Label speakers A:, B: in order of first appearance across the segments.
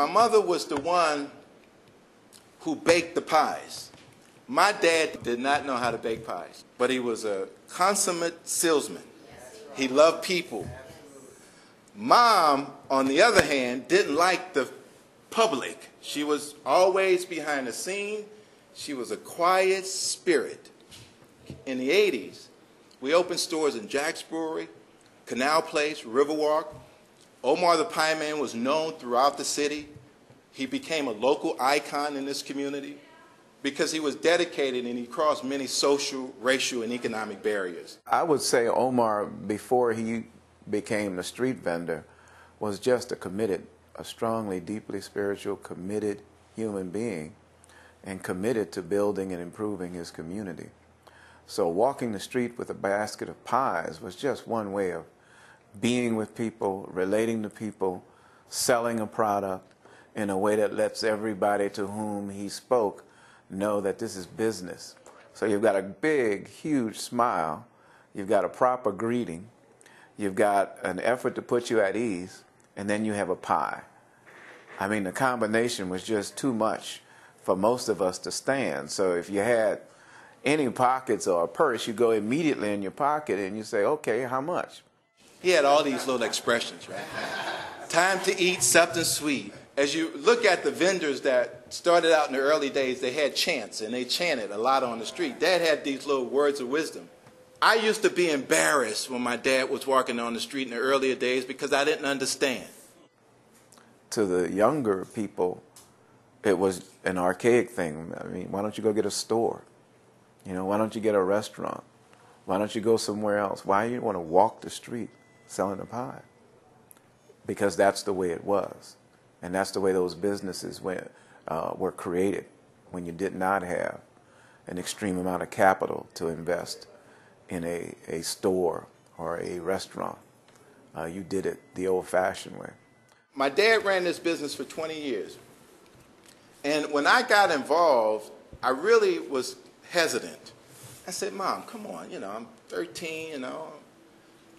A: My mother was the one who baked the pies. My dad did not know how to bake pies, but he was a consummate salesman. He loved people. Mom, on the other hand, didn't like the public. She was always behind the scene. She was a quiet spirit. In the 80s, we opened stores in Jack's Brewery, Canal Place, Riverwalk. Omar the Pie Man was known throughout the city. He became a local icon in this community because he was dedicated and he crossed many social, racial, and economic barriers.
B: I would say Omar, before he became the street vendor, was just a strongly, deeply spiritual, committed human being and committed to building and improving his community. So walking the street with a basket of pies was just one way of being with people, relating to people, selling a product in a way that lets everybody to whom he spoke know that this is business. So you've got a big, huge smile, you've got a proper greeting, you've got an effort to put you at ease, and then you have a pie. I mean, the combination was just too much for most of us to stand. So if you had any pockets or a purse, you go immediately in your pocket and you say, okay, how much?
A: He had all these little expressions, right? Time to eat something sweet. As you look at the vendors that started out in the early days, they had chants, and they chanted a lot on the street. Dad had these little words of wisdom. I used to be embarrassed when my dad was walking on the street in the earlier days because I didn't understand.
B: To the younger people, it was an archaic thing. I mean, why don't you go get a store? You know, why don't you get a restaurant? Why don't you go somewhere else? Why do you want to walk the street selling a pie? Because that's the way it was. And that's the way those businesses were created when you did not have an extreme amount of capital to invest in a store or a restaurant. You did it the old-fashioned way.
A: My dad ran this business for 20 years. And when I got involved, I really was hesitant. I said, Mom, come on, I'm 13, I'm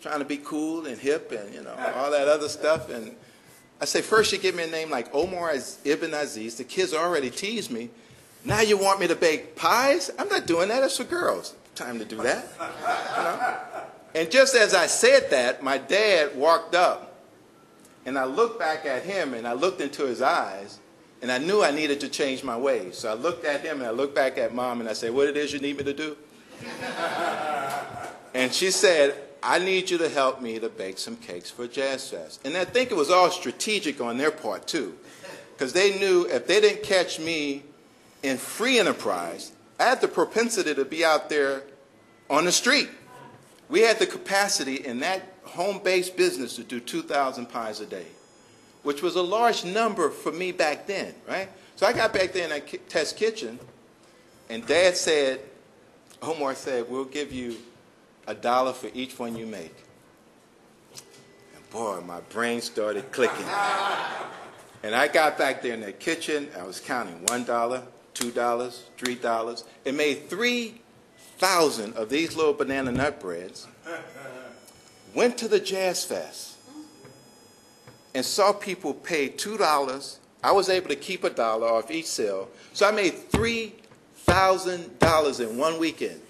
A: trying to be cool and hip and, all that other stuff. And I say, first you give me a name like Omar Ibn Aziz. The kids already tease me. Now you want me to bake pies? I'm not doing that. That's for girls. Time to do that. And just as I said that, my dad walked up. And I looked back at him and I looked into his eyes. And I knew I needed to change my ways. So I looked at him and I looked back at Mom and I said, what it is you need me to do? And she said, I need you to help me to bake some cakes for Jazz Fest. And I think it was all strategic on their part, too. Because they knew if they didn't catch me in free enterprise, I had the propensity to be out there on the street. We had the capacity in that home-based business to do 2,000 pies a day, which was a large number for me back then, right? So I got back there in that test kitchen, and Dad said, Omar said, we'll give you $1 for each one you make. And boy, my brain started clicking. And I got back there in that kitchen, I was counting $1, $2, $3. It made 3,000 of these little banana nut breads, went to the Jazz Fest, and saw people pay $2. I was able to keep $1 off each sale. So I made $3,000 in one weekend.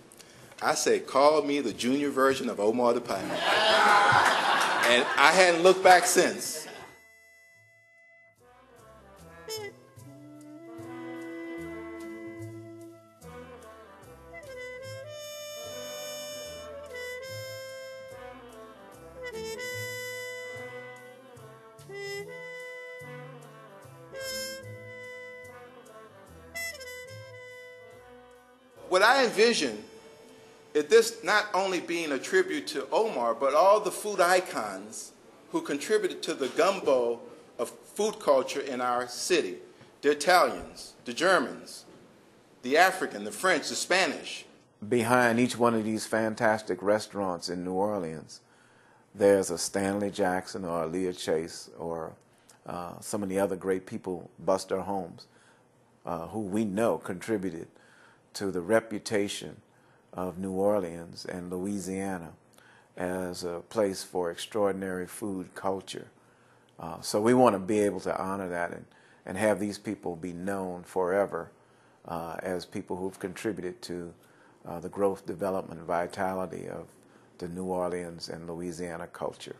A: I said, call me the junior version of Omar the Pie Man. And I hadn't looked back since. What I envision is this not only being a tribute to Omar, but all the food icons who contributed to the gumbo of food culture in our city. The Italians, the Germans, the African, the French, the Spanish.
B: Behind each one of these fantastic restaurants in New Orleans, there's a Stanley Jackson or a Leah Chase or some of the other great people, Buster Holmes, who we know contributed to the reputation of New Orleans and Louisiana as a place for extraordinary food culture. So we want to be able to honor that and have these people be known forever as people who've contributed to the growth, development, and vitality of the New Orleans and Louisiana culture.